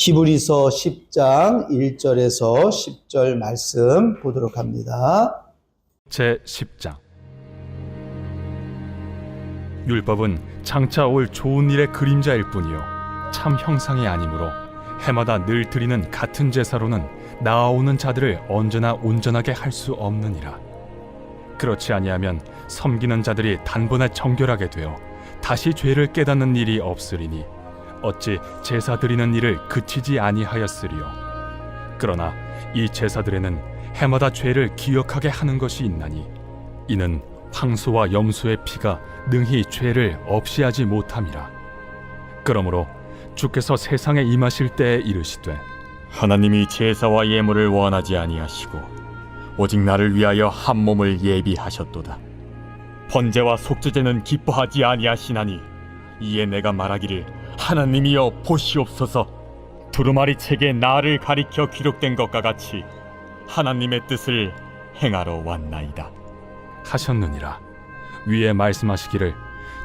히브리서 10장 1절에서 10절 말씀 보도록 합니다. 제10장. 율법은 장차 올 좋은 일의 그림자일 뿐이요 참 형상이 아니므로 해마다 늘 드리는 같은 제사로는 나아오는 자들을 언제나 온전하게 할 수 없느니라. 그렇지 아니하면 섬기는 자들이 단번에 정결하게 되어 다시 죄를 깨닫는 일이 없으리니 어찌 제사 드리는 일을 그치지 아니하였으리요. 그러나 이 제사들에는 해마다 죄를 기억하게 하는 것이 있나니 이는 황소와 염소의 피가 능히 죄를 없이 하지 못함이라. 그러므로 주께서 세상에 임하실 때에 이르시되 하나님이 제사와 예물을 원하지 아니하시고 오직 나를 위하여 한 몸을 예비하셨도다. 번제와 속죄제는 기뻐하지 아니하시나니 이에 내가 말하기를 하나님이여 보시옵소서. 두루마리 책에 나를 가리켜 기록된 것과 같이 하나님의 뜻을 행하러 왔나이다 하셨느니라. 위에 말씀하시기를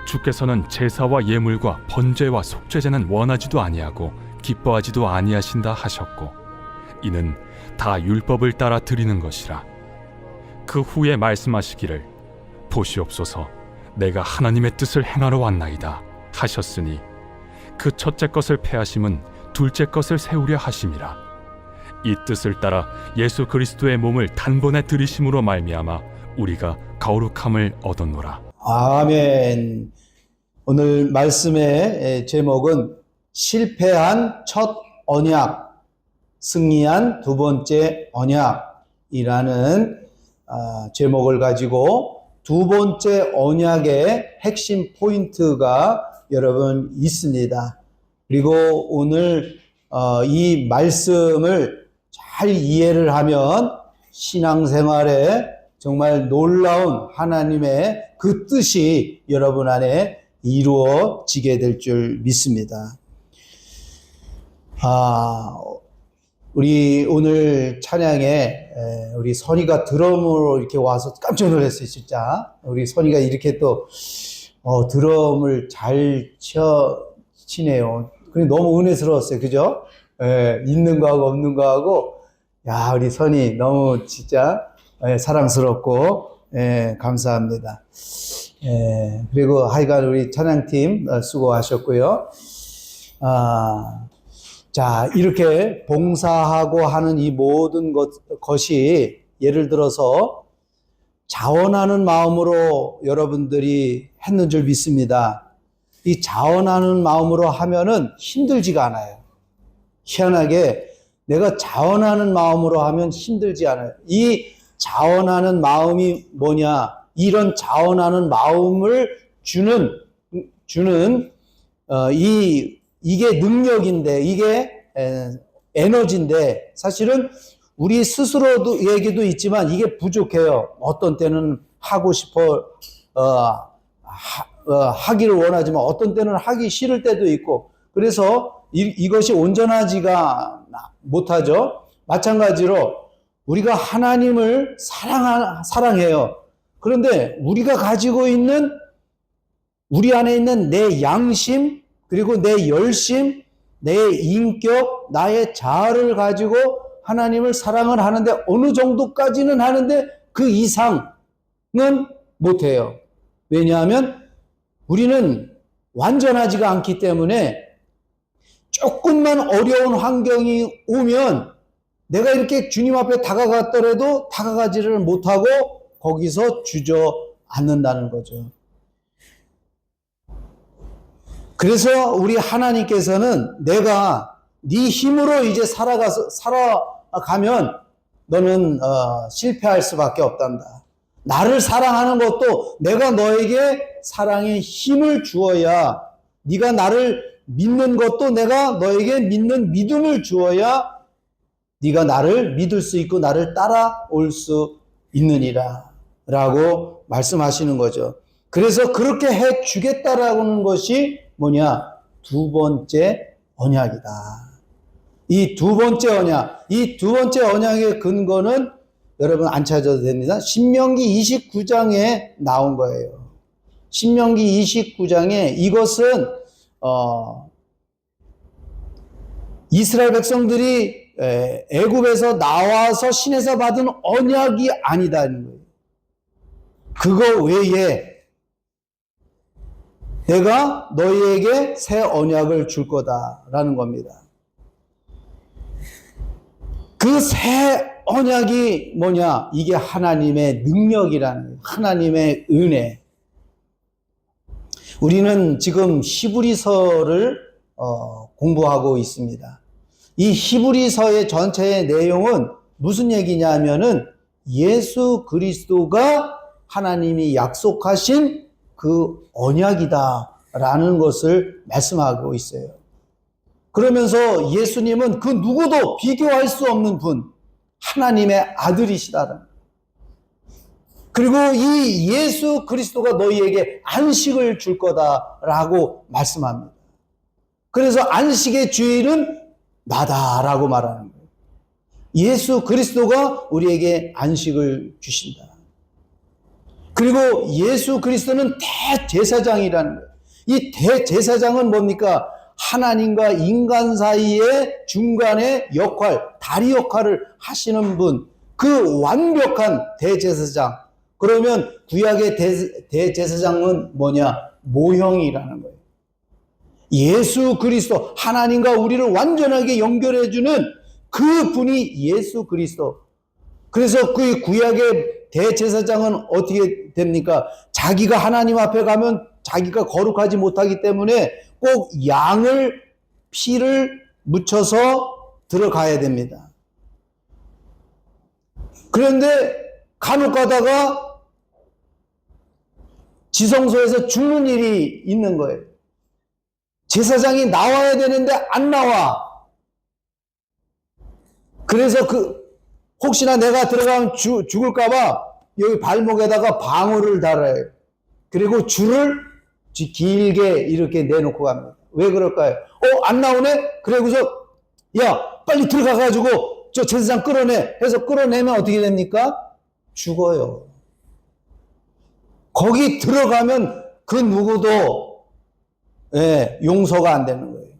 주께서는 제사와 예물과 번제와 속죄제는 원하지도 아니하고 기뻐하지도 아니하신다 하셨고 이는 다 율법을 따라 드리는 것이라. 그 후에 말씀하시기를 보시옵소서 내가 하나님의 뜻을 행하러 왔나이다 하셨으니 그 첫째 것을 폐하심은 둘째 것을 세우려 하심이라. 이 뜻을 따라 예수 그리스도의 몸을 단번에 들이심으로 말미암아 우리가 거룩함을 얻었노라. 아멘. 오늘 말씀의 제목은 실패한 첫 언약, 승리한 두 번째 언약이라는 제목을 가지고 두 번째 언약의 핵심 포인트가 여러분 있습니다. 그리고 오늘 이 말씀을 잘 이해를 하면 신앙생활에 정말 놀라운 하나님의 그 뜻이 여러분 안에 이루어지게 될 줄 믿습니다. 우리 오늘 찬양에 우리 선이가 드럼으로 이렇게 와서 깜짝 놀랐어요, 진짜. 우리 선이가 이렇게 또 드럼을 잘 치네요. 그래 너무 은혜스러웠어요, 그죠? 있는 거하고 없는 거하고, 야, 우리 선이 너무 진짜 사랑스럽고 감사합니다. 그리고 하여간 우리 찬양팀 수고하셨고요. 자, 이렇게 봉사하고 하는 이 모든 것이 예를 들어서 자원하는 마음으로 여러분들이 했는 줄 믿습니다. 이 자원하는 마음으로 하면은 힘들지가 않아요. 희한하게 내가 자원하는 마음으로 하면 힘들지 않아요. 이 자원하는 마음이 뭐냐? 이런 자원하는 마음을 주는 이게 능력인데, 이게 에너지인데, 사실은 우리 스스로에게도 있지만 이게 부족해요. 어떤 때는 하고 싶어 하기를 원하지만 어떤 때는 하기 싫을 때도 있고, 그래서 이것이 온전하지가 못하죠. 마찬가지로 우리가 하나님을 사랑해요. 그런데 우리가 가지고 있는, 우리 안에 있는 내 양심, 그리고 내 열심, 내 인격, 나의 자아를 가지고 하나님을 사랑을 하는데 어느 정도까지는 하는데 그 이상은 못해요. 왜냐하면 우리는 완전하지가 않기 때문에 조금만 어려운 환경이 오면 내가 이렇게 주님 앞에 다가갔더라도 다가가지를 못하고 거기서 주저앉는다는 거죠. 그래서 우리 하나님께서는 내가 네 힘으로 이제 살아가면 너는 실패할 수밖에 없단다. 나를 사랑하는 것도 내가 너에게 사랑의 힘을 주어야, 네가 나를 믿는 것도 내가 너에게 믿는 믿음을 주어야 네가 나를 믿을 수 있고 나를 따라올 수 있느니라 라고 말씀하시는 거죠. 그래서 그렇게 해 주겠다라는 것이 뭐냐? 두 번째 언약이다. 이 두 번째 언약의 근거는 여러분 안 찾아도 됩니다. 신명기 29장에 나온 거예요. 신명기 29장에 이것은 이스라엘 백성들이 애굽에서 나와서 신에서 받은 언약이 아니다는 거예요. 그거 외에 내가 너희에게 새 언약을 줄 거다라는 겁니다. 그 새 언약이 뭐냐? 이게 하나님의 능력이라는 거예요. 하나님의 은혜. 우리는 지금 히브리서를 공부하고 있습니다. 이 히브리서의 전체의 내용은 무슨 얘기냐면은 예수 그리스도가 하나님이 약속하신 그 언약이다라는 것을 말씀하고 있어요. 그러면서 예수님은 그 누구도 비교할 수 없는 분, 하나님의 아들이시다는 거예요. 그리고 이 예수 그리스도가 너희에게 안식을 줄 거다라고 말씀합니다. 그래서 안식의 주일은 나다라고 말하는 거예요. 예수 그리스도가 우리에게 안식을 주신다. 그리고 예수 그리스도는 대제사장이라는 거예요. 이 대제사장은 뭡니까? 하나님과 인간 사이의 중간의 역할, 다리 역할을 하시는 분, 그 완벽한 대제사장. 그러면 구약의 대제사장은 뭐냐? 모형이라는 거예요. 예수 그리스도, 하나님과 우리를 완전하게 연결해주는 그 분이 예수 그리스도. 그래서 그 구약의 대제사장은 어떻게 됩니까? 자기가 하나님 앞에 가면 자기가 거룩하지 못하기 때문에 꼭 양을, 피를 묻혀서 들어가야 됩니다. 그런데 간혹 가다가 지성소에서 죽는 일이 있는 거예요. 제사장이 나와야 되는데 안 나와. 그래서 혹시나 내가 들어가면 죽을까봐 여기 발목에다가 방울을 달아요. 그리고 줄을 길게 이렇게 내놓고 갑니다. 왜 그럴까요? 안 나오네? 그러고서 야 빨리 들어가가지고 저 제사장 끌어내 해서 끌어내면 어떻게 됩니까? 죽어요. 거기 들어가면 그 누구도 용서가 안 되는 거예요.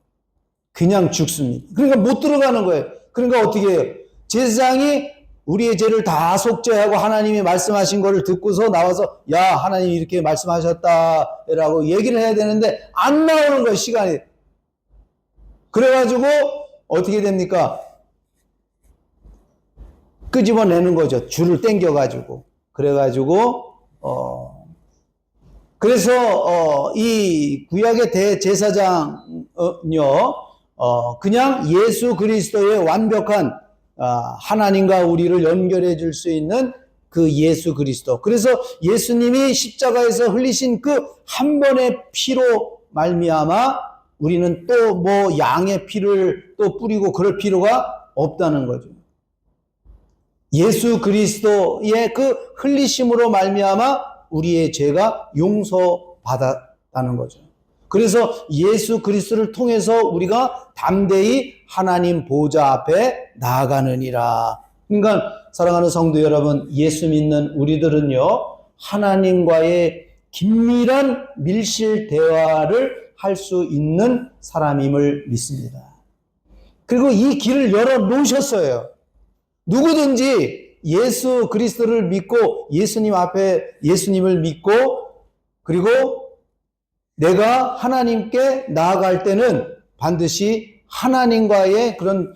그냥 죽습니다. 그러니까 못 들어가는 거예요. 그러니까 어떻게 해요? 제사장이 우리의 죄를 다 속죄하고 하나님이 말씀하신 거를 듣고서 나와서 야 하나님이 이렇게 말씀하셨다라고 얘기를 해야 되는데 안 나오는 거예요. 시간이. 그래가지고 어떻게 됩니까? 끄집어내는 거죠. 줄을 당겨가지고. 그래가지고 그래서 이 구약의 대제사장은요 그냥 예수 그리스도의 완벽한 하나님과 우리를 연결해 줄 수 있는 그 예수 그리스도. 그래서 예수님이 십자가에서 흘리신 그 한 번의 피로 말미암아 우리는 또 뭐 양의 피를 또 뿌리고 그럴 필요가 없다는 거죠. 예수 그리스도의 그 흘리심으로 말미암아 우리의 죄가 용서받았다는 거죠. 그래서 예수 그리스도를 통해서 우리가 담대히 하나님 보좌 앞에 나아가느니라. 그러니까 사랑하는 성도 여러분, 예수 믿는 우리들은요 하나님과의 긴밀한 밀실 대화를 할 수 있는 사람임을 믿습니다. 그리고 이 길을 열어 놓으셨어요. 누구든지 예수 그리스도를 믿고 예수님 앞에 예수님을 믿고 그리고 내가 하나님께 나아갈 때는 반드시 하나님과의 그런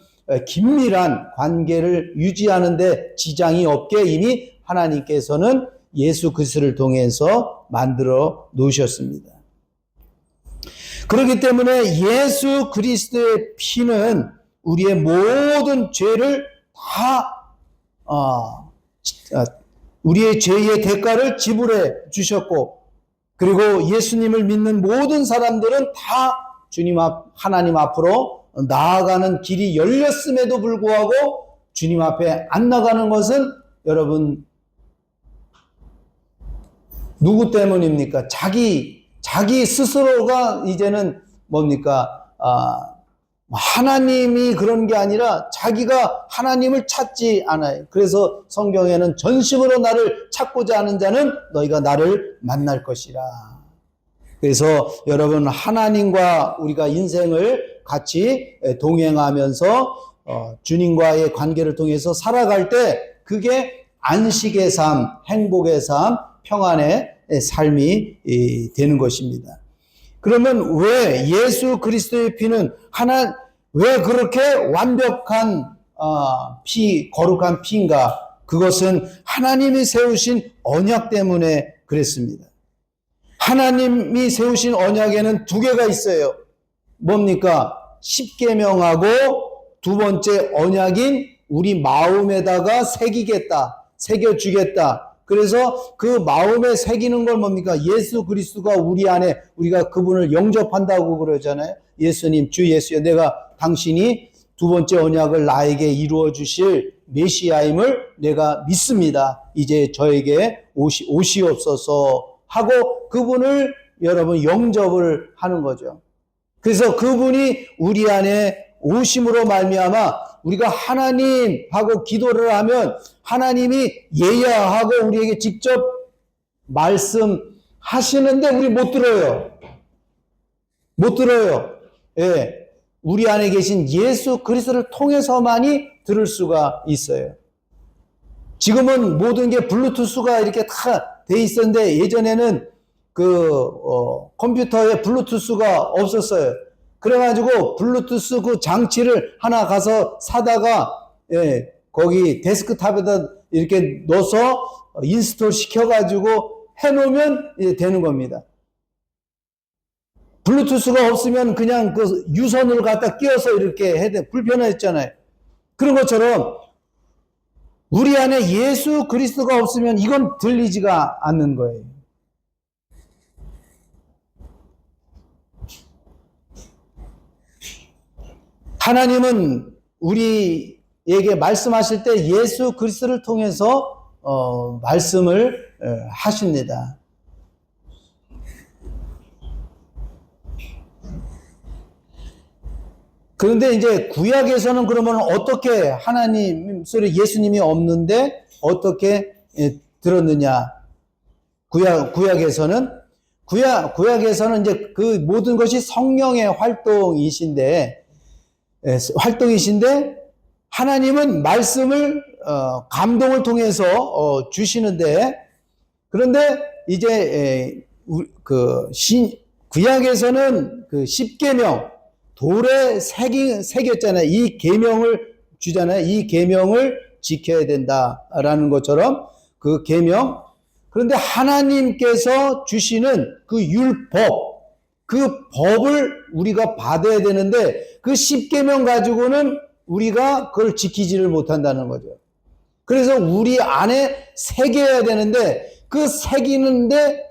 긴밀한 관계를 유지하는데 지장이 없게 이미 하나님께서는 예수 그리스도를 통해서 만들어 놓으셨습니다. 그렇기 때문에 예수 그리스도의 피는 우리의 모든 죄를 다 우리의 죄의 대가를 지불해 주셨고 그리고 예수님을 믿는 모든 사람들은 다 하나님 앞으로 나아가는 길이 열렸음에도 불구하고 주님 앞에 안 나가는 것은 여러분 누구 때문입니까? 자기 스스로가 이제는 뭡니까? 하나님이 그런 게 아니라 자기가 하나님을 찾지 않아요. 그래서 성경에는 전심으로 나를 찾고자 하는 자는 너희가 나를 만날 것이라. 그래서 여러분 하나님과 우리가 인생을 같이 동행하면서 주님과의 관계를 통해서 살아갈 때 그게 안식의 삶, 행복의 삶, 평안의 삶이 되는 것입니다. 그러면 왜 예수 그리스도의 피는 왜 그렇게 완벽한 거룩한 피인가? 그것은 하나님이 세우신 언약 때문에 그랬습니다. 하나님이 세우신 언약에는 두 개가 있어요. 뭡니까? 십계명하고 두 번째 언약인 우리 마음에다가 새겨주겠다. 그래서 그 마음에 새기는 걸 뭡니까? 예수 그리스도가 우리 안에, 우리가 그분을 영접한다고 그러잖아요. 예수님, 주 예수여, 당신이 두 번째 언약을 나에게 이루어 주실 메시아임을 내가 믿습니다. 이제 저에게 오시옵소서 하고 그분을 여러분 영접을 하는 거죠. 그래서 그분이 우리 안에 오심으로 말미암아 우리가 하나님하고 기도를 하면 하나님이 예야하고 우리에게 직접 말씀하시는데 우리 못 들어요. 못 들어요. 예. 우리 안에 계신 예수 그리스도를 통해서만이 들을 수가 있어요. 지금은 모든 게 블루투스가 이렇게 다 돼 있었는데 예전에는 컴퓨터에 블루투스가 없었어요. 그래가지고 블루투스 그 장치를 하나 가서 사다가 거기 데스크탑에다 이렇게 넣어서 인스톨 시켜가지고 해놓으면 되는 겁니다. 블루투스가 없으면 그냥 그 유선을 갖다 끼워서 이렇게 해야 돼. 불편했잖아요. 그런 것처럼 우리 안에 예수 그리스도가 없으면 이건 들리지가 않는 거예요. 하나님은 우리에게 말씀하실 때 예수 그리스도를 통해서 말씀을 하십니다. 그런데 이제 구약에서는 그러면 어떻게 하나님 소리 예수님이 없는데 어떻게 들었느냐? 구약에서는 이제 그 모든 것이 성령의 활동이신데 하나님은 말씀을 감동을 통해서 주시는데 그런데 이제 구약에서는 그 십계명 돌에 새겼잖아요. 이 계명을 주잖아요. 이 계명을 지켜야 된다라는 것처럼 그 계명. 그런데 하나님께서 주시는 그 율법, 그 법을 우리가 받아야 되는데 그 십계명 가지고는 우리가 그걸 지키지를 못한다는 거죠. 그래서 우리 안에 새겨야 되는데 그 새기는데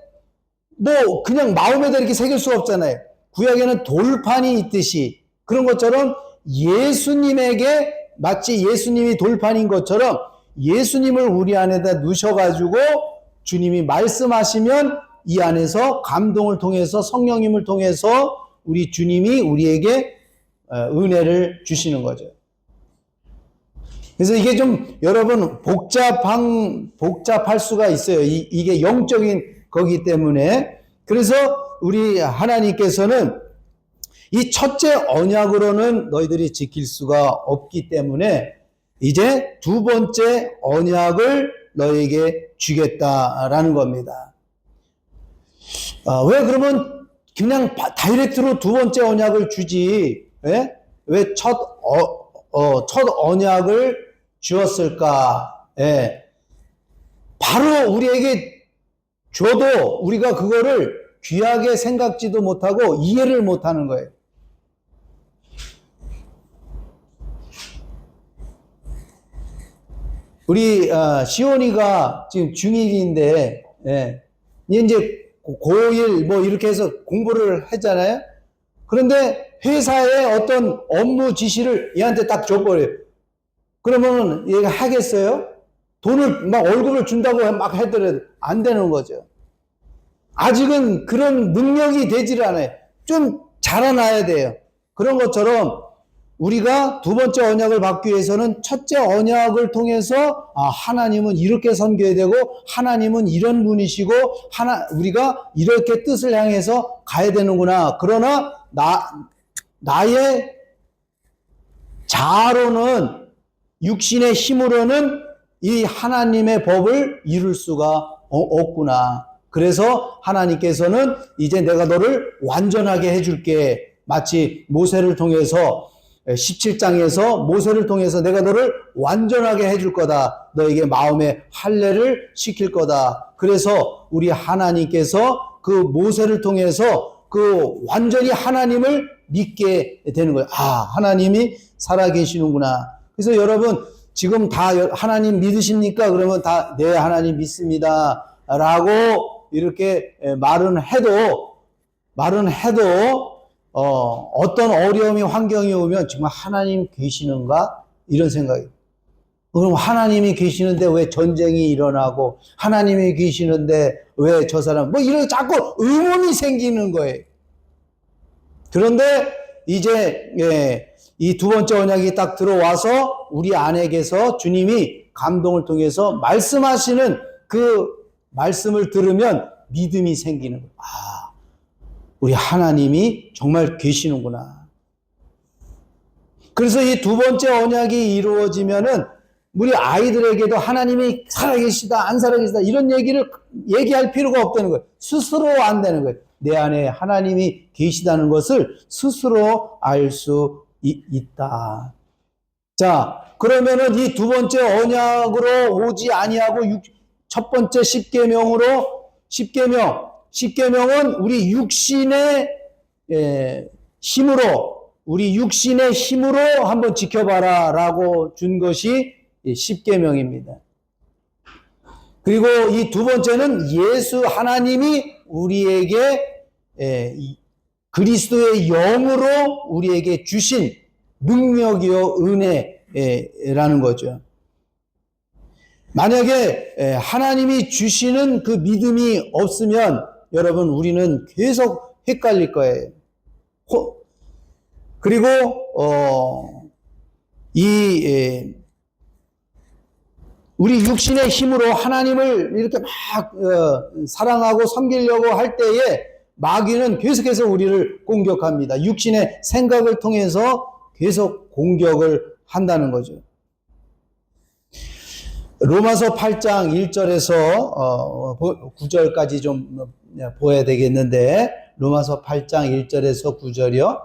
뭐 그냥 마음에다 이렇게 새길 수 없잖아요. 구약에는 돌판이 있듯이 그런 것처럼 예수님에게 마치 예수님이 돌판인 것처럼 예수님을 우리 안에다 넣으셔가지고 주님이 말씀하시면 이 안에서 감동을 통해서 성령님을 통해서 우리 주님이 우리에게 은혜를 주시는 거죠. 그래서 이게 좀 여러분 복잡할 수가 있어요. 이게 영적인 거기 때문에. 그래서 우리 하나님께서는 이 첫째 언약으로는 너희들이 지킬 수가 없기 때문에 이제 두 번째 언약을 너희에게 주겠다라는 겁니다. 왜 그러면 그냥 다이렉트로 두 번째 언약을 주지? 왜 첫 언약을 주었을까? 바로 우리에게 줘도 우리가 그거를 귀하게 생각지도 못하고 이해를 못하는 거예요. 우리 시온이가 지금 중1인데 이제 고1 뭐 이렇게 해서 공부를 했잖아요. 그런데 회사에 어떤 업무 지시를 얘한테 딱 줘버려요. 그러면 얘가 하겠어요? 돈을 막 월급을 준다고 막 해도 안 되는 거죠. 아직은 그런 능력이 되질 않아요. 좀 자라나야 돼요. 그런 것처럼 우리가 두 번째 언약을 받기 위해서는 첫째 언약을 통해서 하나님은 이렇게 섬겨야 되고 하나님은 이런 분이시고 우리가 이렇게 뜻을 향해서 가야 되는구나. 그러나 나의 자아로는, 육신의 힘으로는 이 하나님의 법을 이룰 수가 없구나. 그래서 하나님께서는 이제 내가 너를 완전하게 해줄게. 마치 모세를 통해서 17장에서 모세를 통해서 내가 너를 완전하게 해줄 거다. 너에게 마음의 할례를 시킬 거다. 그래서 우리 하나님께서 그 모세를 통해서 그 완전히 하나님을 믿게 되는 거예요. 아, 하나님이 살아계시는구나. 그래서 여러분 지금 다 하나님 믿으십니까? 그러면 다 네, 하나님 믿습니다. 라고 이렇게 말은 해도 어떤 어려움이 환경이 오면 정말 하나님 계시는가? 이런 생각이. 그럼 하나님이 계시는데 왜 전쟁이 일어나고 하나님이 계시는데 왜 저 사람 뭐 이런 자꾸 의문이 생기는 거예요. 그런데 이제 이 두 번째 언약이 딱 들어와서 우리 안에게서 주님이 감동을 통해서 말씀하시는 그 말씀을 들으면 믿음이 생기는 거예요. 아, 우리 하나님이 정말 계시는구나. 그래서 이 두 번째 언약이 이루어지면은 우리 아이들에게도 하나님이 살아계시다, 안 살아계시다 이런 얘기를 얘기할 필요가 없다는 거예요. 스스로 안다는 거예요. 내 안에 하나님이 계시다는 것을 스스로 알 수 있다. 자, 그러면은 이 두 번째 언약으로 오지 아니하고 첫 번째 십계명은 우리 육신의 힘으로 한번 지켜봐라라고 준 것이 십계명입니다. 그리고 이 두 번째는 예수 하나님이 우리에게 그리스도의 영으로 우리에게 주신 능력이요 은혜라는 거죠. 만약에 하나님이 주시는 그 믿음이 없으면 여러분 우리는 계속 헷갈릴 거예요. 그리고 우리 육신의 힘으로 하나님을 이렇게 막 사랑하고 섬기려고 할 때에 마귀는 계속해서 우리를 공격합니다. 육신의 생각을 통해서 계속 공격을 한다는 거죠. 로마서 8장 1절에서 9절까지 좀 보아야 되겠는데, 로마서 8장 1절에서 9절이요.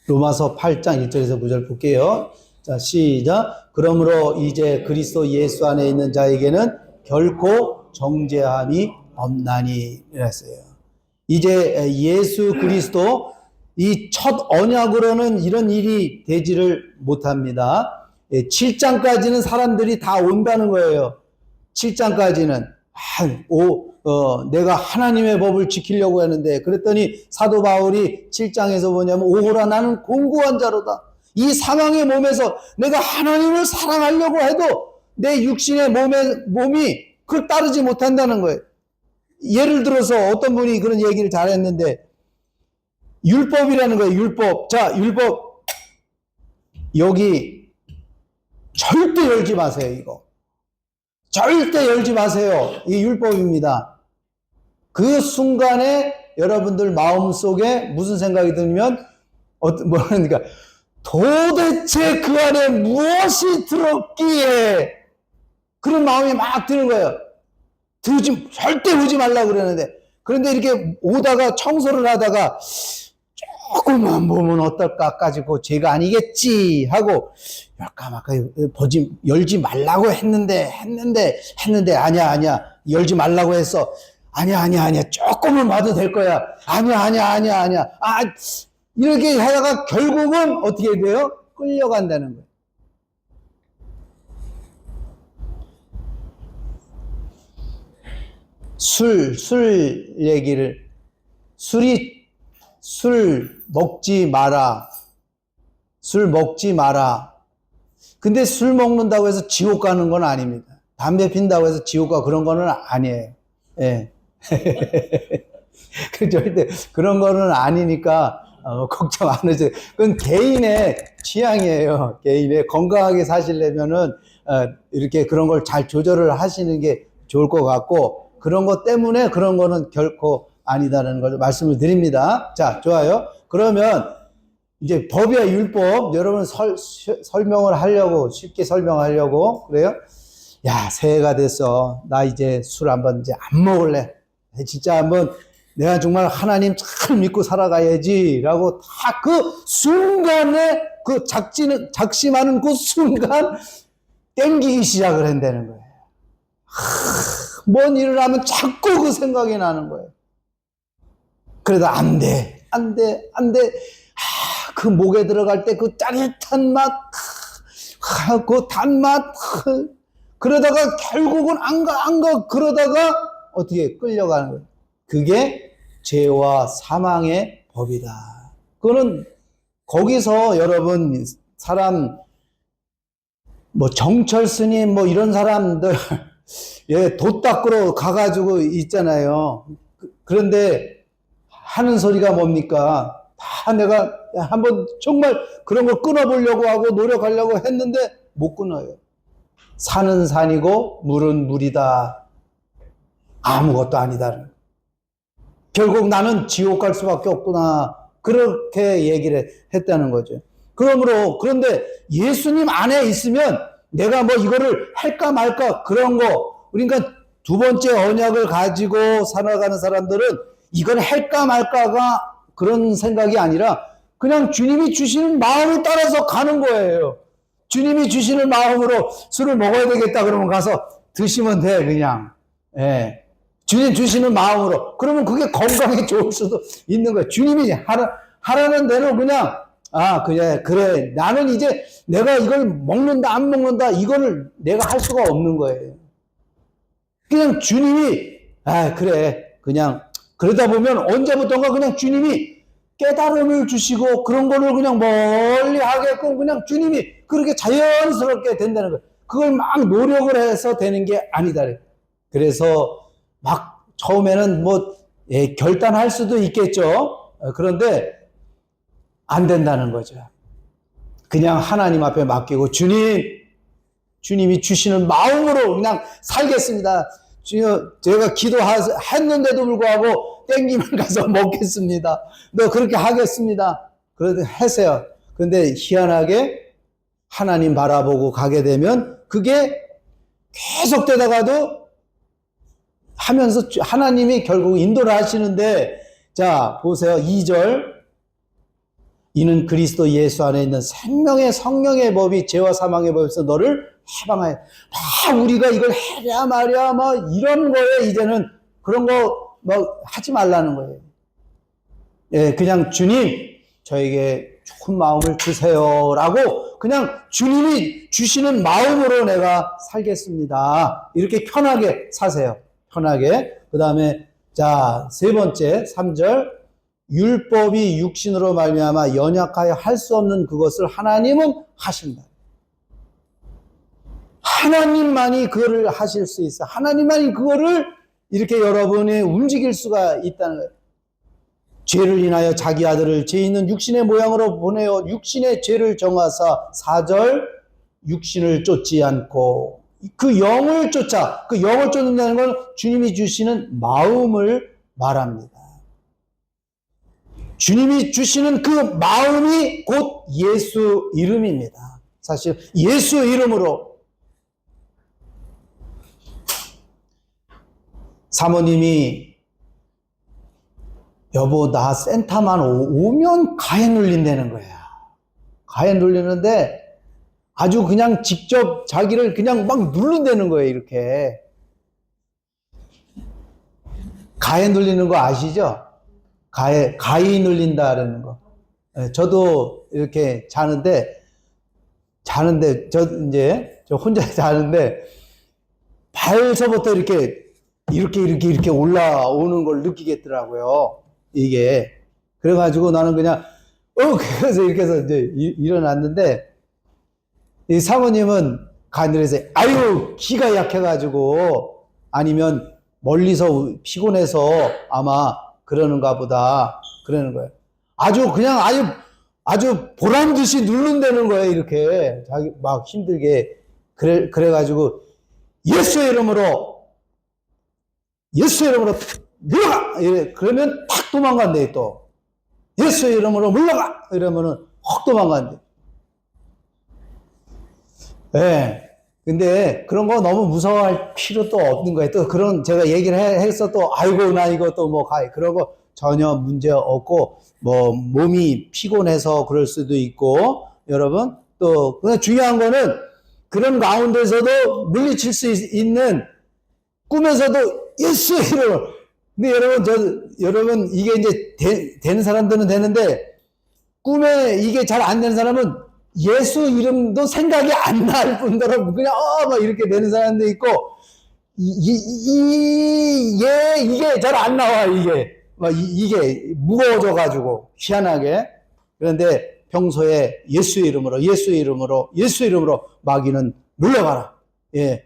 로마서 8장 1절에서 9절 볼게요. 자, 시작. 그러므로 이제 그리스도 예수 안에 있는 자에게는 결코 정죄함이 없나니 이랬어요. 이제 예수 그리스도 이 첫 언약으로는 이런 일이 되지를 못합니다. 7장까지는 사람들이 다 온다는 거예요. 7장까지는 내가 하나님의 법을 지키려고 하는데, 그랬더니 사도 바울이 7장에서 뭐냐면 오호라 나는 공고한 자로다. 이 상황의 몸에서 내가 하나님을 사랑하려고 해도 내 육신의 몸이 그걸 따르지 못한다는 거예요. 예를 들어서 어떤 분이 그런 얘기를 잘했는데, 율법이라는 거예요. 율법. 자, 율법 여기 절대 열지 마세요. 이거 절대 열지 마세요. 이 율법입니다. 그 순간에 여러분들 마음속에 무슨 생각이 들면 뭐라니까 도대체 그 안에 무엇이 들었기에, 그런 마음이 막 드는 거예요. 절대 오지 말라고 그러는데, 그런데 이렇게 오다가 청소를 하다가 조금만 보면 어떨까 가지고 죄가 아니겠지 하고 열까 말까 열지 말라고 했는데 아니야 열지 말라고 했어. 아니야 조금은 봐도 될 거야. 아니야 이렇게 하다가 결국은 어떻게 돼요? 끌려간다는 거예요. 술 얘기를, 술 먹지 마라. 근데 술 먹는다고 해서 지옥 가는 건 아닙니다. 담배 핀다고 해서 지옥 가 그런 거는 아니에요. 예. 절대 그런 거는 아니니까 걱정 안 하세요. 그건 개인의 취향이에요. 개인의 건강하게 사시려면은 이렇게 그런 걸 잘 조절을 하시는 게 좋을 것 같고, 그런 것 때문에 그런 거는 결코 아니다라는 걸 말씀을 드립니다. 자, 좋아요. 그러면 이제 법이야 율법 여러분 설명을 하려고 쉽게 설명하려고 그래요. 야, 새해가 됐어. 나 이제 술 한번 이제 안 먹을래. 진짜 한번 내가 정말 하나님 잘 믿고 살아가야지라고 다 그 순간에 그 작심하는 그 순간 땡기기 시작을 한다는 거예요. 뭔 일을 하면 자꾸 그 생각이 나는 거예요. 그래도 안 돼. 그 목에 들어갈 때 그 짜릿한 맛, 그 단맛, 그러다가 결국은 안 가, 그러다가 어떻게 끌려가는 거예요. 그게 죄와 사망의 법이다. 그거는 거기서 여러분 사람 뭐 정철 스님 뭐 이런 사람들 예, 돛 닦으러 가가지고 있잖아요. 그런데 하는 소리가 뭡니까? 다 내가 한번 정말 그런 걸 끊어보려고 하고 노력하려고 했는데 못 끊어요. 산은 산이고 물은 물이다. 아무것도 아니다. 결국 나는 지옥 갈 수밖에 없구나. 그렇게 얘기를 했다는 거죠. 그런데 예수님 안에 있으면 내가 뭐 이거를 할까 말까 그런 거, 그러니까 두 번째 언약을 가지고 살아가는 사람들은 이걸 할까 말까가 그런 생각이 아니라 그냥 주님이 주시는 마음을 따라서 가는 거예요. 주님이 주시는 마음으로 술을 먹어야 되겠다 그러면 가서 드시면 돼, 그냥. 예. 주님 주시는 마음으로. 그러면 그게 건강에 좋을 수도 있는 거예요. 주님이 하라는 대로 그냥, 그래. 나는 이제 내가 이걸 먹는다, 안 먹는다, 이거를 내가 할 수가 없는 거예요. 그냥 주님이, 그래. 그냥, 그러다 보면 언제부턴가 그냥 주님이 깨달음을 주시고 그런 거를 그냥 멀리 하게끔 그냥 주님이 그렇게 자연스럽게 된다는 거예요. 그걸 막 노력을 해서 되는 게 아니다. 그래서 막 처음에는 뭐 결단할 수도 있겠죠. 그런데 안 된다는 거죠. 그냥 하나님 앞에 맡기고 주님이 주시는 마음으로 그냥 살겠습니다. 제가 기도했는데도 불구하고 땡기면 가서 먹겠습니다. 너 그렇게 하겠습니다. 그래도 하세요. 그런데 희한하게 하나님 바라보고 가게 되면 그게 계속 되다가도 하면서 하나님이 결국 인도를 하시는데, 자, 보세요. 2절. 이는 그리스도 예수 안에 있는 생명의 성령의 법이 죄와 사망의 법에서 너를 해방하여. 우리가 이걸 해야 말이야, 뭐, 이런 거에 이제는 그런 거, 뭐, 하지 말라는 거예요. 예, 그냥 주님, 저에게 좋은 마음을 주세요. 라고 그냥 주님이 주시는 마음으로 내가 살겠습니다. 이렇게 편하게 사세요. 편하게. 그 다음에, 자, 세 번째, 3절. 율법이 육신으로 말미암아 연약하여 할 수 없는 그것을 하나님은 하신다. 하나님만이 그거를 하실 수 있어. 하나님만이 그거를 이렇게 여러분이 움직일 수가 있다는 거예요. 죄를 인하여 자기 아들을 죄 있는 육신의 모양으로 보내어 육신의 죄를 정하사 4절 육신을 쫓지 않고 그 영을 쫓아, 그 영을 쫓는다는 건 주님이 주시는 마음을 말합니다. 주님이 주시는 그 마음이 곧 예수 이름입니다. 사실 예수 이름으로 사모님이 여보 나 센터만 오면 가해 눌린다는 거야. 가해 눌리는데 아주 그냥 직접 자기를 그냥 막 누른다는 거예요. 이렇게 가해 눌리는 거 아시죠? 가히 눌린다라는 거. 저도 이렇게 자는데 저 혼자 자는데 발서부터 이렇게 올라오는 걸 느끼겠더라고요. 이게. 그래가지고 나는 그냥, 그래서 이렇게 해서 이제 일어났는데, 이 사모님은 가늘에서, 기가 약해가지고, 아니면 멀리서 피곤해서 아마 그러는가 보다. 그러는 거예요. 아주 보란 듯이 누른다는 거예요. 이렇게. 자기 막 힘들게. 그래가지고, 예수의 이름으로 예수 이름으로 물러가! 이래. 그러면 탁 도망간대, 또. 예수 이름으로 물러가! 이러면은 확 도망간대. 예. 근데 그런 거 너무 무서워할 필요도 없는 거예요. 또 그런 제가 얘기를 해서 또 아이고 나 이거 또 뭐 가 그런 거 전혀 문제 없고 뭐 몸이 피곤해서 그럴 수도 있고 여러분 또 근데 중요한 거는 그런 가운데서도 물리칠 수 있는 꿈에서도 예수 이름. 근데 여러분 이게 이제 되는 사람들은 되는데 꿈에 이게 잘 안 되는 사람은 예수 이름도 생각이 안 날 뿐더러 그냥 막 이렇게 되는 사람도 있고 이게 잘 안 나와 이게 무거워져 가지고 희한하게. 그런데 평소에 예수 이름으로 마귀는 물러가라. 예,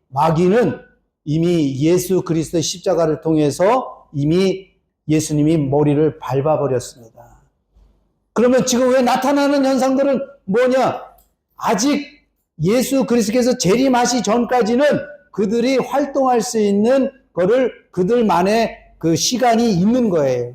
마귀는 이미 예수 그리스도의 십자가를 통해서 이미 예수님이 머리를 밟아버렸습니다. 그러면 지금 왜 나타나는 현상들은 뭐냐? 아직 예수 그리스도께서 재림하시 전까지는 그들이 활동할 수 있는 거를 그들만의 그 시간이 있는 거예요.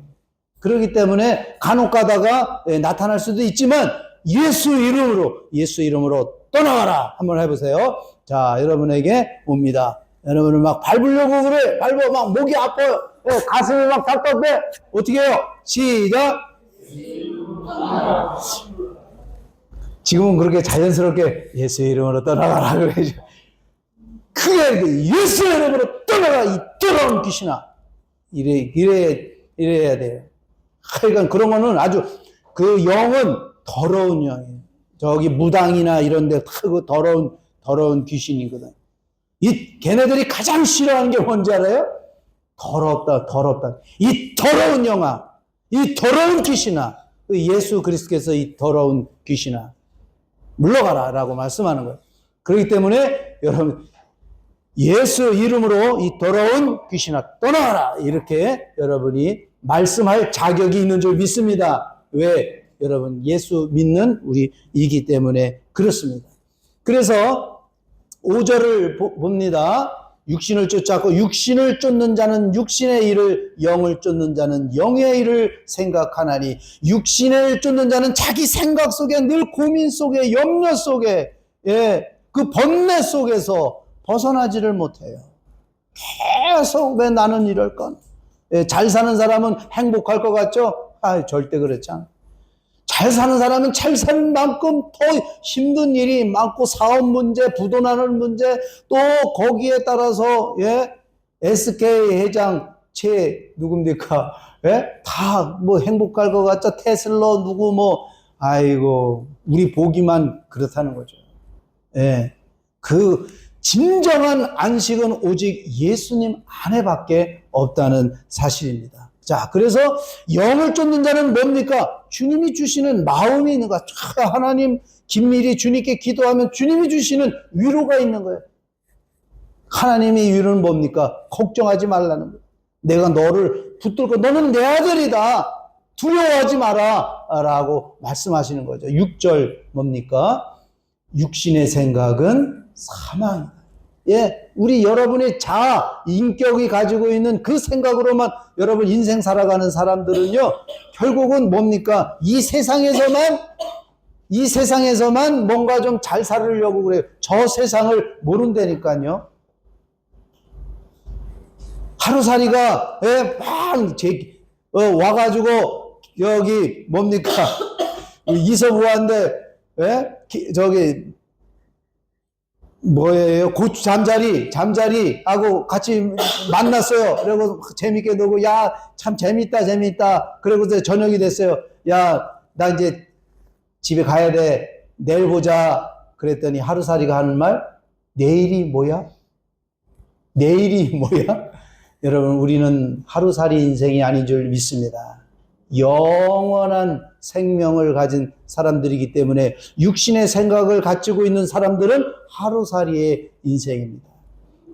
그렇기 때문에 간혹 가다가 나타날 수도 있지만 예수 이름으로 떠나가라. 한번 해보세요. 자, 여러분에게 옵니다. 여러분을 막 밟으려고 그래. 밟아. 막 목이 아파요. 가슴이 막 답답해. 어떻게 해요? 시작. 지금은 그렇게 자연스럽게 예수 이름으로 떠나가라 그러죠. 크게 예수 이름으로 떠나가 이 더러운 귀신아. 이래야 돼요. 하여간 그런 거는 아주 그 영은 더러운 영이에요. 저기 무당이나 이런 데 크고 더러운 귀신이거든. 걔네들이 가장 싫어하는 게 뭔지 알아요? 더럽다. 이 더러운 영아. 이 더러운 귀신아. 예수 그리스도께서 이 더러운 귀신아. 물러가라. 라고 말씀하는 거예요. 그렇기 때문에 여러분, 예수 이름으로 이 더러운 귀신아 떠나가라. 이렇게 여러분이 말씀할 자격이 있는 줄 믿습니다. 왜? 여러분, 예수 믿는 우리이기 때문에 그렇습니다. 그래서 5절을 봅니다. 육신을 쫓았고 육신을 쫓는 자는 육신의 일을 영을 쫓는 자는 영의 일을 생각하나니 육신을 쫓는 자는 자기 생각 속에 늘 고민 속에 염려 속에 그 번뇌 속에서 벗어나지를 못해요. 계속 왜 나는 이럴까? 잘 사는 사람은 행복할 것 같죠? 절대 그렇지 않아. 잘 사는 사람은 잘 사는 만큼 더 힘든 일이 많고 사업 문제, 부도나는 문제, 또 거기에 따라서 SK 회장 누굽니까? 다 뭐 행복할 것 같죠? 테슬라 누구 아이고 우리 보기만 그렇다는 거죠. 그 진정한 안식은 오직 예수님 안에밖에 없다는 사실입니다. 자, 그래서 영을 쫓는 자는 뭡니까? 주님이 주시는 마음이 있는 거야. 하나님 긴밀히 주님께 기도하면 주님이 주시는 위로가 있는 거예요. 하나님의 위로는 뭡니까? 걱정하지 말라는 거예요. 내가 너를 붙들고 너는 내 아들이다. 두려워하지 마라. 라고 말씀하시는 거죠. 6절 뭡니까? 육신의 생각은 사망이다. 우리 여러분의 자아, 인격이 가지고 있는 그 생각으로만 여러분 인생 살아가는 사람들은요, 결국은 뭡니까? 이 세상에서만 뭔가 좀 잘 살으려고 그래요. 저 세상을 모른다니까요. 하루살이가, 와가지고, 여기, 뭡니까? 이서부한데, 뭐예요? 고추 잠자리하고 같이 만났어요. 그리고 재밌게 놀고, 야, 참 재밌다. 그리고 저녁이 됐어요. 야, 나 이제 집에 가야 돼. 내일 보자. 그랬더니 하루살이가 하는 말, 내일이 뭐야? 여러분, 우리는 하루살이 인생이 아닌 줄 믿습니다. 영원한 생명을 가진 사람들이기 때문에 육신의 생각을 가지고 있는 사람들은 하루살이의 인생입니다.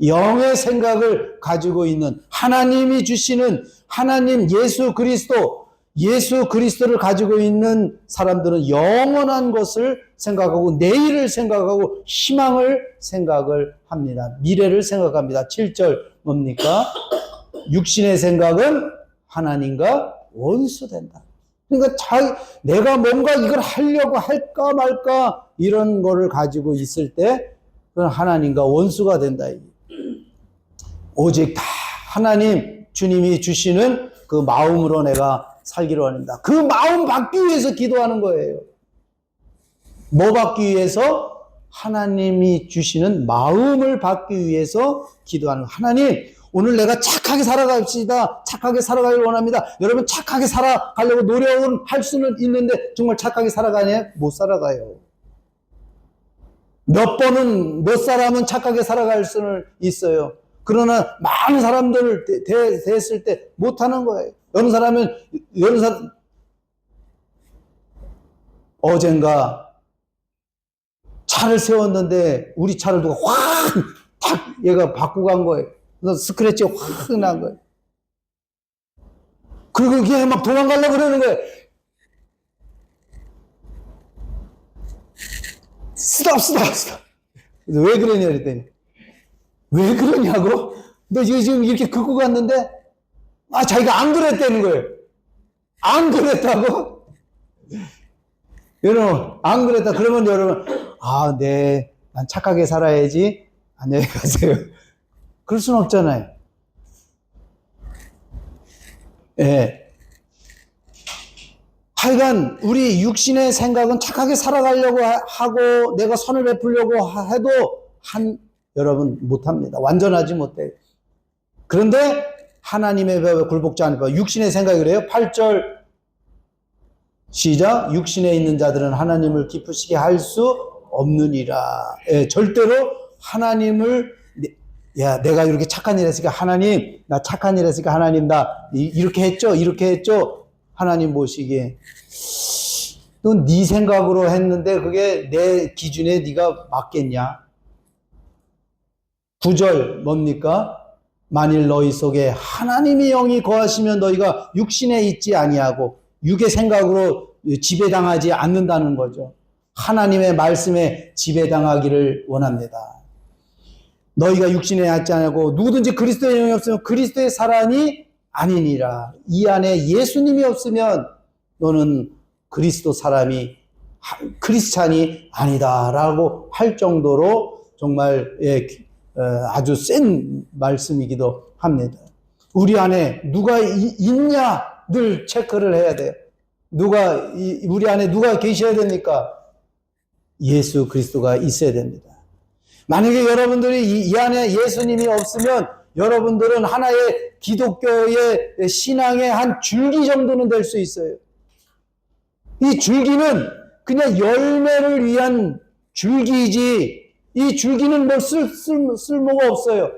영의 생각을 가지고 있는 하나님이 주시는 하나님 예수 그리스도를 가지고 있는 사람들은 영원한 것을 생각하고 내일을 생각하고 희망을 생각을 합니다. 미래를 생각합니다. 7절 뭡니까? 육신의 생각은 하나님과 원수된다. 그러니까 내가 뭔가 이걸 하려고 할까 말까 이런 거를 가지고 있을 때 그건 하나님과 원수가 된다. 오직 다 하나님 주님이 주시는 그 마음으로 내가 살기로 합니다. 그 마음 받기 위해서 기도하는 거예요. 뭐 받기 위해서? 하나님이 주시는 마음을 받기 위해서 기도하는 거예요. 하나님, 오늘 내가 착하게 살아갑시다. 착하게 살아가길 원합니다. 여러분 착하게 살아가려고 노력은 할 수는 있는데 정말 착하게 살아가냐? 못 살아가요. 몇 사람은 착하게 살아갈 수는 있어요. 그러나 많은 사람들을 대했을 때 못하는 거예요. 어느 사람 어젠가 차를 세웠는데 우리 차를 누가 확 얘가 바꾸고 간 거예요. 그래서 스크래치가 확 난 거예요. 그리고 이게 막 도망가려고 그러는 거예요. 스톱. 왜 그러냐 그랬더니 왜 그러냐고? 너 지금 이렇게 긁고 갔는데 자기가 안 그랬다는 거예요. 안 그랬다고? 여러분 안 그랬다 그러면 여러분 네, 난 착하게 살아야지. 안녕히 가세요. 그럴 수는 없잖아요. 예. 하여간 우리 육신의 생각은 착하게 살아가려고 하고 내가 선을 베풀려고 해도 여러분 못합니다. 완전하지 못해요. 그런데 하나님의 법에 굴복지 않을 바 육신의 생각이 그래요. 8절 시작. 육신에 있는 자들은 하나님을 기쁘시게 할 수 없느니라. 예, 절대로 하나님을 내가 이렇게 착한 일 했으니까 하나님, 나 착한 일 했으니까 하나님, 나 이렇게 했죠. 하나님 보시기에 또 네 생각으로 했는데 그게 내 기준에 네가 맞겠냐? 9절 뭡니까? 만일 너희 속에 하나님의 영이 거하시면 너희가 육신에 있지 아니하고 육의 생각으로 지배당하지 않는다는 거죠. 하나님의 말씀에 지배당하기를 원합니다. 너희가 육신에 있지 아니하고 누구든지 그리스도의 영이 없으면 그리스도의 사람이 아니니라. 이 안에 예수님이 없으면 너는 그리스도 사람이 크리스찬이 아니다라고 할 정도로 정말 아주 센 말씀이기도 합니다. 우리 안에 누가 있냐 늘 체크를 해야 돼요. 우리 안에 누가 계셔야 됩니까? 예수 그리스도가 있어야 됩니다. 만약에 여러분들이 이 안에 예수님이 없으면 여러분들은 하나의 기독교의 신앙의 한 줄기 정도는 될 수 있어요. 이 줄기는 그냥 열매를 위한 줄기이지 이 줄기는 뭐 쓸모가 없어요.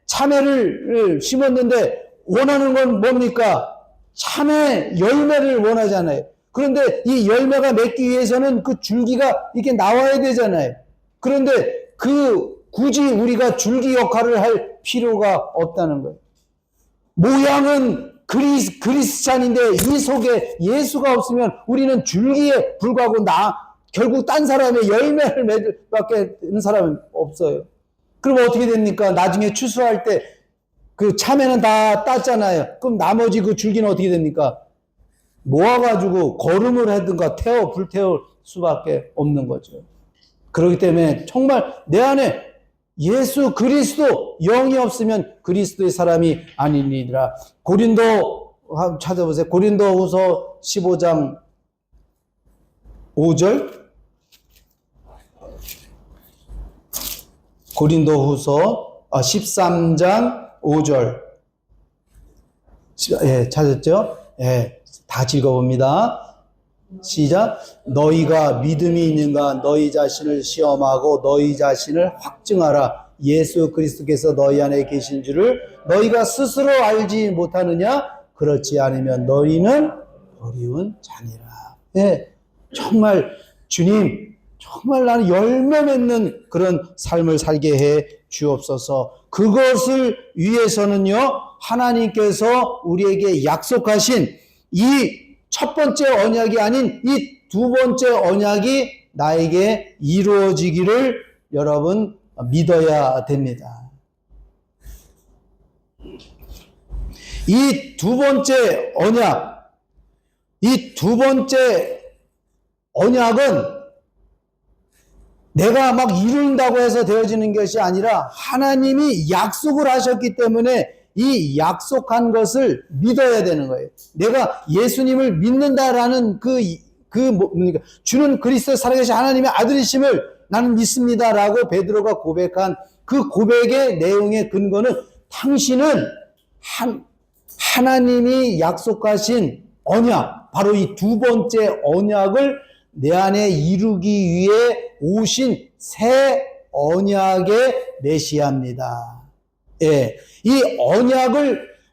참외를 심었는데 원하는 건 뭡니까? 참외 열매를 원하잖아요. 그런데 이 열매가 맺기 위해서는 그 줄기가 이렇게 나와야 되잖아요. 그런데 굳이 우리가 줄기 역할을 할 필요가 없다는 거예요. 모양은 그리스찬인데 이 속에 예수가 없으면 우리는 줄기에 불과하고 결국 딴 사람의 열매를 맺을 밖에 있는 사람은 없어요. 그럼 어떻게 됩니까? 나중에 추수할 때 그 참외는 다 땄잖아요. 그럼 나머지 그 줄기는 어떻게 됩니까? 모아가지고 거름을 하든가 불태울 수밖에 없는 거죠. 그렇기 때문에 정말 내 안에 예수 그리스도 영이 없으면 그리스도의 사람이 아니니라. 고린도 한번 찾아보세요. 고린도후서 15장 5절. 고린도후서 13장 5절. 찾았죠? 다 읽어봅니다. 시작. 너희가 믿음이 있는가 너희 자신을 시험하고 너희 자신을 확증하라. 예수 그리스도께서 너희 안에 계신 줄을 너희가 스스로 알지 못하느냐? 그렇지 않으면 너희는 어리운 자니라. 정말 주님, 정말 나는 열매 맺는 그런 삶을 살게 해 주옵소서. 그것을 위해서는요, 하나님께서 우리에게 약속하신 이 첫 번째 언약이 아닌 이 두 번째 언약이 나에게 이루어지기를 여러분 믿어야 됩니다. 이 두 번째 언약, 이 두 번째 언약은 내가 막 이룬다고 해서 되어지는 것이 아니라 하나님이 약속을 하셨기 때문에 이 약속한 것을 믿어야 되는 거예요. 내가 예수님을 믿는다라는 그러니까 주는 그리스도 살아계신 하나님의 아들이심을 나는 믿습니다라고 베드로가 고백한 그 고백의 내용의 근거는 당신은 하나님이 약속하신 언약, 바로 이 두 번째 언약을 내 안에 이루기 위해 오신 새 언약의 메시아입니다. 예, 이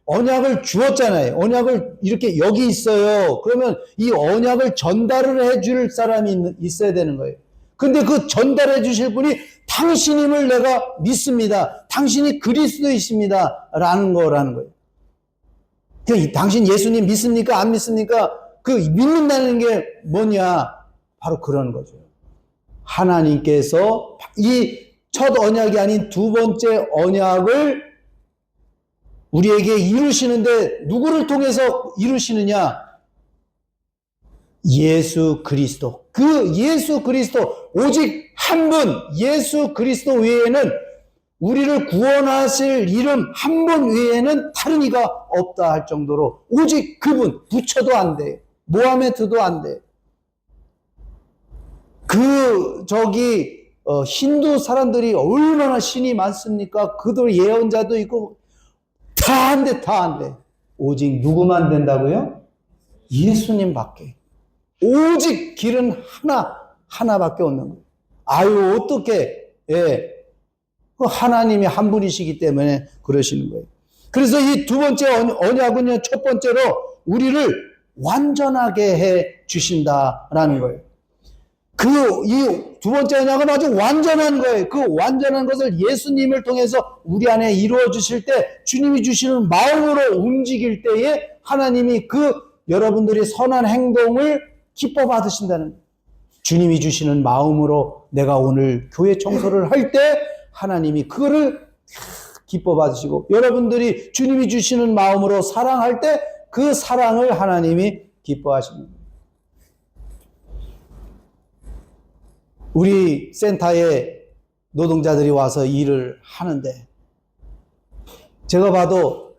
언약을 주었잖아요. 언약을 이렇게 여기 있어요. 그러면 이 언약을 전달을 해줄 사람이 있어야 되는 거예요. 근데 그 전달해 주실 분이 당신임을 내가 믿습니다. 당신이 그리스도이십니다. 라는 거예요. 당신 예수님 믿습니까? 안 믿습니까? 그 믿는다는 게 뭐냐? 바로 그런 거죠. 하나님께서 이 첫 언약이 아닌 두 번째 언약을 우리에게 이루시는데 누구를 통해서 이루시느냐? 예수 그리스도. 그 예수 그리스도, 오직 한 분, 예수 그리스도 외에는 우리를 구원하실 이름 한 분 외에는 다른 이가 없다 할 정도로 오직 그분, 부처도 안 돼. 모하메드도 안 돼. 힌두 사람들이 얼마나 신이 많습니까? 그들 예언자도 있고 다 안 돼. 오직 누구만 된다고요? 예수님밖에. 오직 길은 하나밖에 없는 거예요. 아유, 어떻게, 예. 하나님이 한 분이시기 때문에 그러시는 거예요. 그래서 이 두 번째 언약은요, 첫 번째로 우리를 완전하게 해 주신다라는 거예요. 이 두 번째 언약은 아주 완전한 거예요. 그 완전한 것을 예수님을 통해서 우리 안에 이루어 주실 때, 주님이 주시는 마음으로 움직일 때에 하나님이 여러분들이 선한 행동을 기뻐 받으신다는 거예요. 주님이 주시는 마음으로 내가 오늘 교회 청소를 할 때 하나님이 그거를 기뻐 받으시고, 여러분들이 주님이 주시는 마음으로 사랑할 때 그 사랑을 하나님이 기뻐하십니다. 우리 센터에 노동자들이 와서 일을 하는데 제가 봐도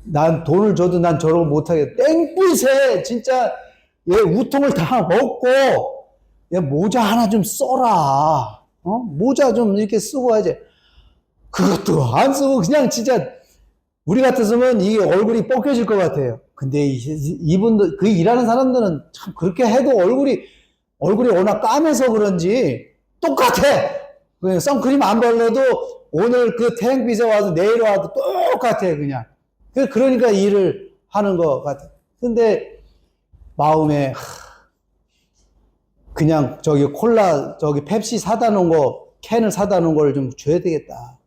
난 돈을 줘도 난 저러고 못하겠다. 땡볕에 진짜 우통을 다 먹고 모자 하나 좀 써라. 모자 좀 이렇게 쓰고 하지. 그것도 안 쓰고 그냥 진짜 우리 같았으면 이 얼굴이 뻑겨질 것 같아요. 근데 이분들, 그 일하는 사람들은 참 그렇게 해도 얼굴이 워낙 까매서 그런지 똑같아. 그냥 선크림 안 발라도 오늘 그 태양빛에 와서 내일 와도 똑같아, 그냥. 그러니까 일을 하는 것 같아. 근데 마음에, 그냥 콜라, 펩시 사다 놓은 거, 캔을 사다 놓은 걸 좀 줘야 되겠다.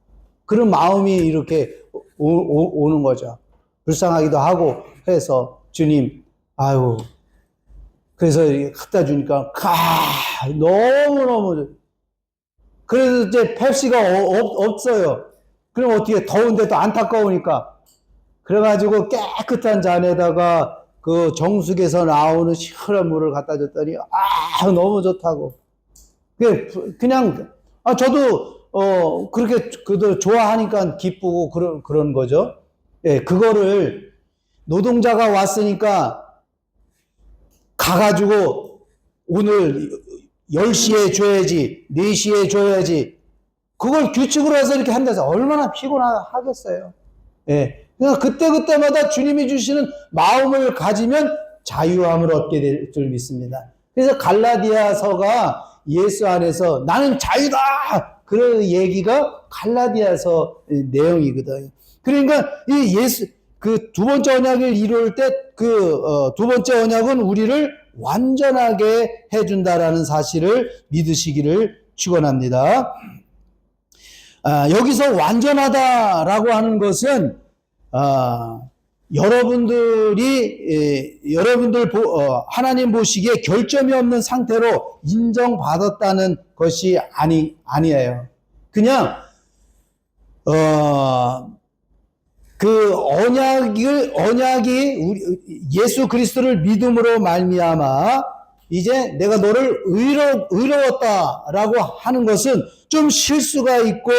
그런 마음이 이렇게 오는 거죠. 불쌍하기도 하고 해서, 주님, 아유, 그래서 갖다 주니까, 너무너무. 그래서 이제 펩시가 없어요. 그럼 어떻게, 더운데 또 안타까우니까. 그래가지고 깨끗한 잔에다가 그 정수기에서 나오는 시원한 물을 갖다 줬더니, 너무 좋다고. 그냥, 저도, 그렇게 그들 좋아하니까 기쁘고 그런 거죠. 예, 그거를 노동자가 왔으니까 가가지고 오늘 10시에 줘야지, 4시에 줘야지. 그걸 규칙으로 해서 이렇게 한다서 얼마나 피곤하겠어요. 예. 그러니까 그때마다 주님이 주시는 마음을 가지면 자유함을 얻게 될 줄 믿습니다. 그래서 갈라디아서가 예수 안에서 나는 자유다! 그런 얘기가 갈라디아서 내용이거든요. 그러니까 그 두 번째 언약을 이룰 때 두 번째 언약은 우리를 완전하게 해준다라는 사실을 믿으시기를 축원합니다. 여기서 완전하다라고 하는 것은 여러분들 하나님 보시기에 결점이 없는 상태로 인정받았다는 것이 아니에요. 그냥 그 언약이 예수 그리스도를 믿음으로 말미암아 이제 내가 너를 의로웠다라고 하는 것은 좀 실수가 있고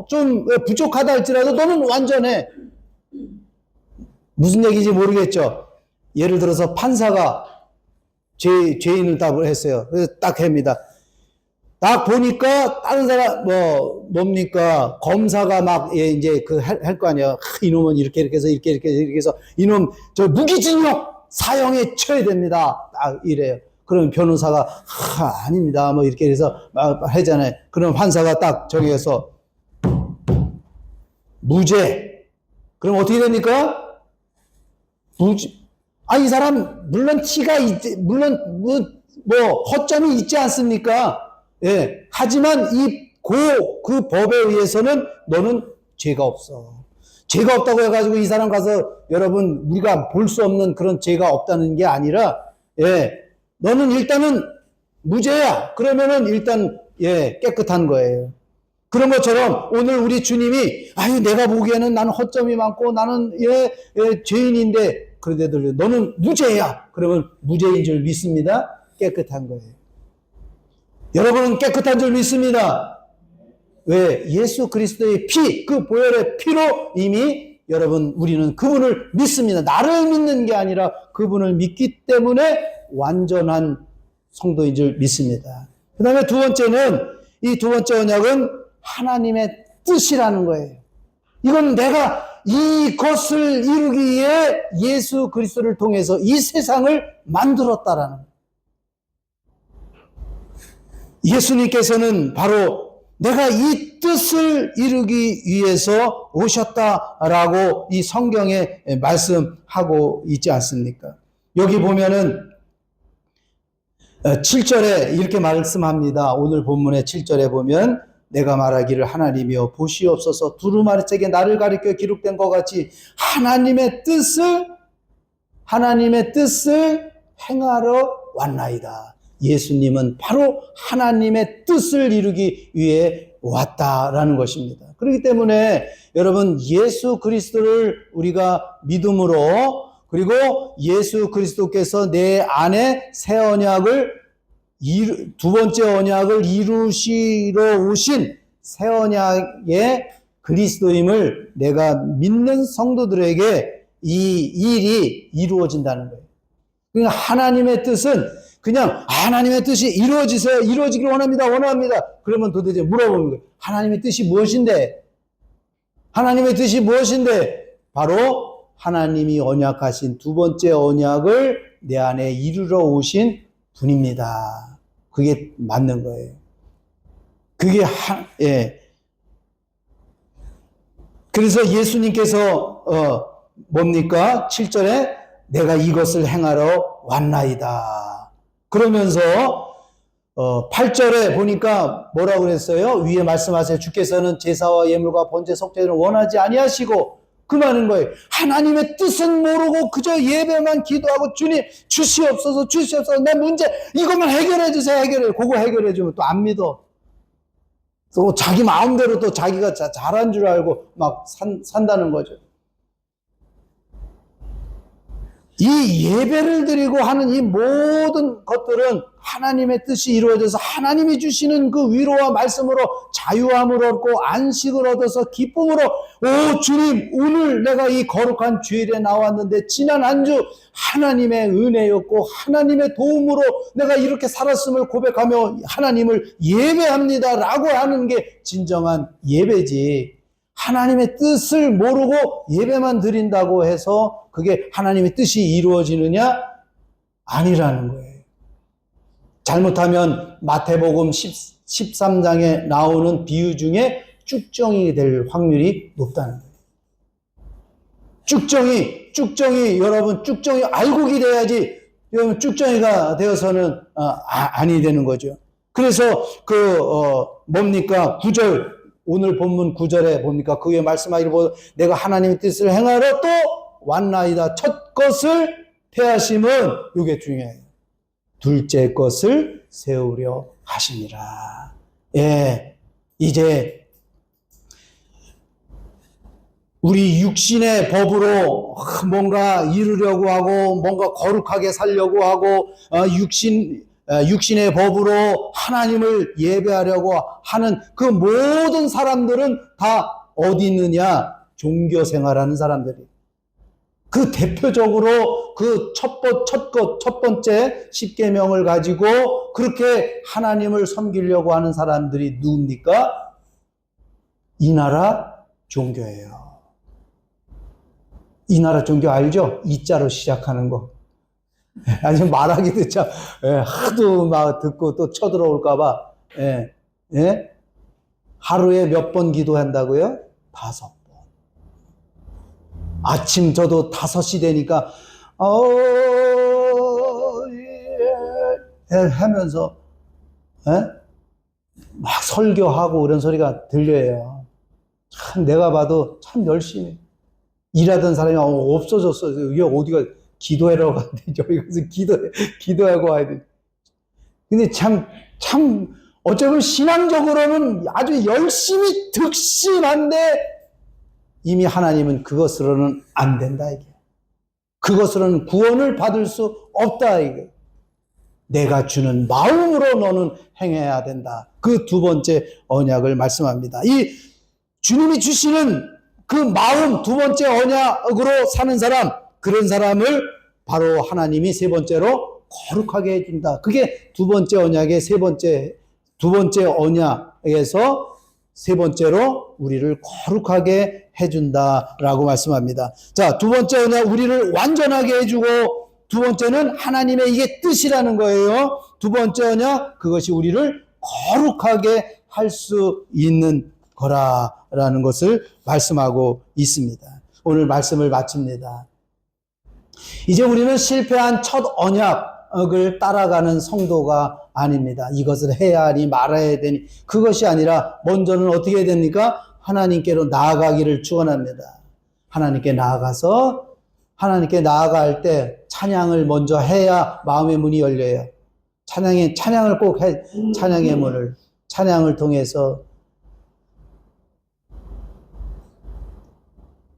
좀 부족하다 할지라도 너는 완전해. 무슨 얘기인지 모르겠죠. 예를 들어서 판사가 죄인을 딱 했어요. 그래서 딱 합니다. 딱 보니까 다른 사람 뭡니까 검사가 막 이제 그 할 거 아니야. 이놈은 이렇게 해서 이렇게 해서 이놈 저 무기징역 사형에 처해야 됩니다. 딱 이래요. 그러면 변호사가 아닙니다. 뭐 이렇게 해서 하잖아요. 그럼 판사가 딱 정해서 무죄. 그럼 어떻게 됩니까? 무죄. 이 사람 물론 티가 있지, 물론 뭐 허점이 있지 않습니까? 예. 하지만 그 법에 의해서는 너는 죄가 없어. 죄가 없다고 해가지고 이 사람 가서 여러분 우리가 볼 수 없는 그런 죄가 없다는 게 아니라 너는 일단은 무죄야. 그러면은 일단 깨끗한 거예요. 그런 것처럼 오늘 우리 주님이 내가 보기에는 나는 허점이 많고 나는 죄인인데 그런데도 너는 무죄야. 그러면 무죄인 줄 믿습니다. 깨끗한 거예요. 여러분은 깨끗한 줄 믿습니다. 왜? 예수 그리스도의 피, 그 보혈의 피로 이미 여러분 우리는 그분을 믿습니다. 나를 믿는 게 아니라 그분을 믿기 때문에 완전한 성도인 줄 믿습니다. 그 다음에 두 번째는 이 두 번째 언약은 하나님의 뜻이라는 거예요. 이건 내가 이것을 이루기 위해 예수 그리스도를 통해서 이 세상을 만들었다라는 거예요. 예수님께서는 바로 내가 이 뜻을 이루기 위해서 오셨다라고 이 성경에 말씀하고 있지 않습니까? 여기 보면은 7절에 이렇게 말씀합니다. 오늘 본문의 7절에 보면 내가 말하기를 하나님이여 보시옵소서 두루마리책에 나를 가리켜 기록된 것 같이 하나님의 뜻을 행하러 왔나이다. 예수님은 바로 하나님의 뜻을 이루기 위해 왔다라는 것입니다. 그렇기 때문에 여러분 예수 그리스도를 우리가 믿음으로 그리고 예수 그리스도께서 내 안에 새 언약을 두 번째 언약을 이루시러 오신 새 언약의 그리스도임을 내가 믿는 성도들에게 이 일이 이루어진다는 거예요. 그러니까 하나님의 뜻은 그냥 하나님의 뜻이 이루어지기를 원합니다. 그러면 도대체 물어보는 거예요. 하나님의 뜻이 무엇인데? 하나님의 뜻이 무엇인데? 바로 하나님이 언약하신 두 번째 언약을 내 안에 이루러 오신 분입니다. 그게 맞는 거예요. 그게 그래서 예수님께서 뭡니까? 7절에 내가 이것을 행하러 왔나이다. 그러면서 8절에 보니까 뭐라고 그랬어요? 위에 말씀하세요. 주께서는 제사와 예물과 번제 속죄를 원하지 아니하시고 그 말인 거예요. 하나님의 뜻은 모르고 그저 예배만 기도하고 주님 주시옵소서 내 문제 이것만 해결해 주세요. 그거 해결해 주면 또 안 믿어. 또 자기 마음대로 또 자기가 잘한 줄 알고 막 산다는 거죠. 이 예배를 드리고 하는 이 모든 것들은 하나님의 뜻이 이루어져서 하나님이 주시는 그 위로와 말씀으로 자유함을 얻고 안식을 얻어서 기쁨으로 오 주님 오늘 내가 이 거룩한 주일에 나왔는데 지난 한 주 하나님의 은혜였고 하나님의 도움으로 내가 이렇게 살았음을 고백하며 하나님을 예배합니다 라고 하는 게 진정한 예배지. 하나님의 뜻을 모르고 예배만 드린다고 해서 그게 하나님의 뜻이 이루어지느냐? 아니라는 거예요. 잘못하면 마태복음 13장에 나오는 비유 중에 쭉정이 될 확률이 높다는 거예요. 쭉정이 여러분 쭉정이 알곡이 돼야지 여러분 쭉정이가 되어서는 아니 되는 거죠. 그래서 뭡니까? 9절 오늘 본문 9절에 뭡니까? 그 위에 말씀하기를 보고 내가 하나님의 뜻을 행하러 또 왔나이다. 첫 것을 패하심은 이게 중요해요. 둘째 것을 세우려 하시니라. 이제 우리 육신의 법으로 뭔가 이루려고 하고 뭔가 거룩하게 살려고 하고 육신의 법으로 하나님을 예배하려고 하는 그 모든 사람들은 다 어디 있느냐? 종교 생활하는 사람들이. 그 대표적으로 그 첫 번째 십계명을 가지고 그렇게 하나님을 섬기려고 하는 사람들이 누굽니까? 이 나라 종교예요. 이 나라 종교 알죠? 이자로 시작하는 거. 아니, 말하기도 참, 하도 막 듣고 또 쳐들어올까봐, 하루에 몇 번 기도한다고요? 5번. 아침 저도 5시 되니까, 하면서, 막 설교하고 그런 소리가 들려요. 참, 내가 봐도 참 열심히. 일하던 사람이 없어졌어. 여기 어디가 기도하러 갔는데 저기 가서 기도하고 와야 돼. 근데 참, 어쩌면 신앙적으로는 아주 열심히 득심한데 이미 하나님은 그것으로는 안 된다, 이게. 그것으로는 구원을 받을 수 없다, 이게. 내가 주는 마음으로 너는 행해야 된다. 그 두 번째 언약을 말씀합니다. 이 주님이 주시는 그 마음, 두 번째 언약으로 사는 사람, 그런 사람을 바로 하나님이 세 번째로 거룩하게 해준다. 그게 두 번째 언약의 두 번째 언약에서 세 번째로 우리를 거룩하게 해준다라고 말씀합니다. 자, 두 번째 언약, 우리를 완전하게 해주고, 두 번째는 하나님의 이게 뜻이라는 거예요. 두 번째 언약, 그것이 우리를 거룩하게 할 수 있는 거라라는 것을 말씀하고 있습니다. 오늘 말씀을 마칩니다. 이제 우리는 실패한 첫 언약을 따라가는 성도가 아닙니다. 이것을 해야 하니 말아야 되니 그것이 아니라 먼저는 어떻게 해야 됩니까? 하나님께로 나아가기를 축원합니다. 하나님께 나아가서 하나님께 나아갈 때 찬양을 먼저 해야 마음의 문이 열려요. 찬양을 꼭 해. 찬양의 문을, 찬양을 통해서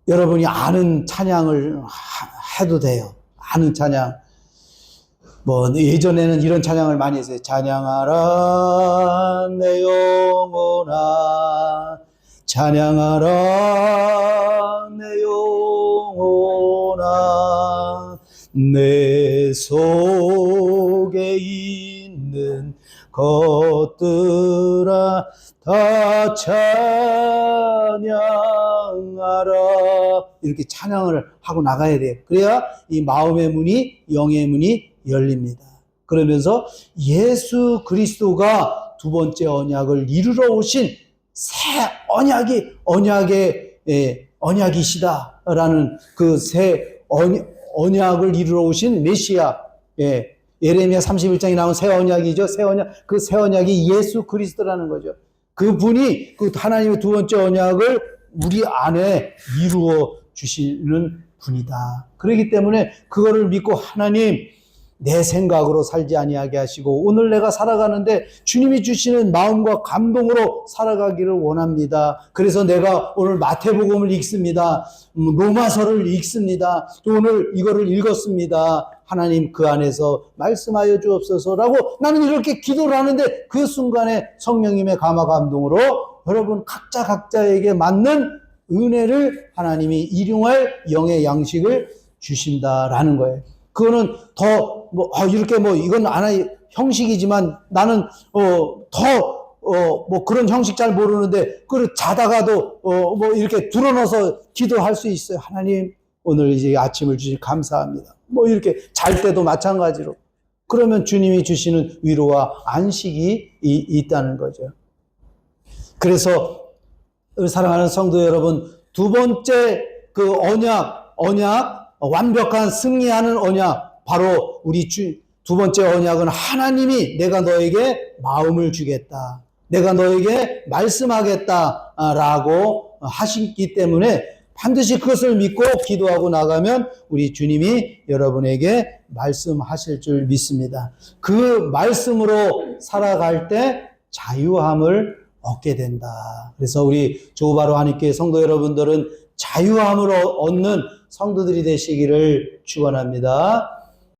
여러분이 아는 찬양을 해도 돼요. 아는 찬양. 뭐 예전에는 이런 찬양을 많이 했어요. 찬양하라 내 영혼아, 찬양하라 내 영혼아, 내 속에 있는 것들아 다 찬양하라. 이렇게 찬양을 하고 나가야 돼요. 그래야 이 마음의 문이, 영의 문이 열립니다. 그러면서 예수 그리스도가 두 번째 언약을 이루러 오신 새 언약이시다라는 그 새 언약을 이루러 오신 메시아, 예레미야 31장에 나온 새 언약이죠. 새 언약, 그 새 언약이 예수 그리스도라는 거죠. 그분이 그 하나님의 두 번째 언약을 우리 안에 이루어 주시는 분이다. 그렇기 때문에 그거를 믿고 하나님, 내 생각으로 살지 아니하게 하시고 오늘 내가 살아가는데 주님이 주시는 마음과 감동으로 살아가기를 원합니다. 그래서 내가 오늘 마태복음을 읽습니다. 로마서를 읽습니다. 또 오늘 이거를 읽었습니다. 하나님 그 안에서 말씀하여 주옵소서라고 나는 이렇게 기도를 하는데 그 순간에 성령님의 감화 감동으로 여러분 각자에게 맞는 은혜를 하나님이 일용할 영의 양식을 주신다라는 거예요. 그거는 이렇게 이건 하나의 형식이지만 나는, 그런 형식 잘 모르는데, 자다가도, 이렇게 드러넣어서 기도할 수 있어요. 하나님, 오늘 이제 아침을 주시 감사합니다. 이렇게 잘 때도 마찬가지로. 그러면 주님이 주시는 위로와 안식이 있다는 거죠. 그래서, 사랑하는 성도 여러분, 두 번째 그 언약, 완벽한 승리하는 언약, 바로 우리 두 번째 언약은 하나님이 내가 너에게 마음을 주겠다, 내가 너에게 말씀하겠다라고 하시기 때문에 반드시 그것을 믿고 기도하고 나가면 우리 주님이 여러분에게 말씀하실 줄 믿습니다. 그 말씀으로 살아갈 때 자유함을 얻게 된다. 그래서 우리 조바로 한인교회 성도 여러분들은 자유함을 얻는 성도들이 되시기를 축원합니다.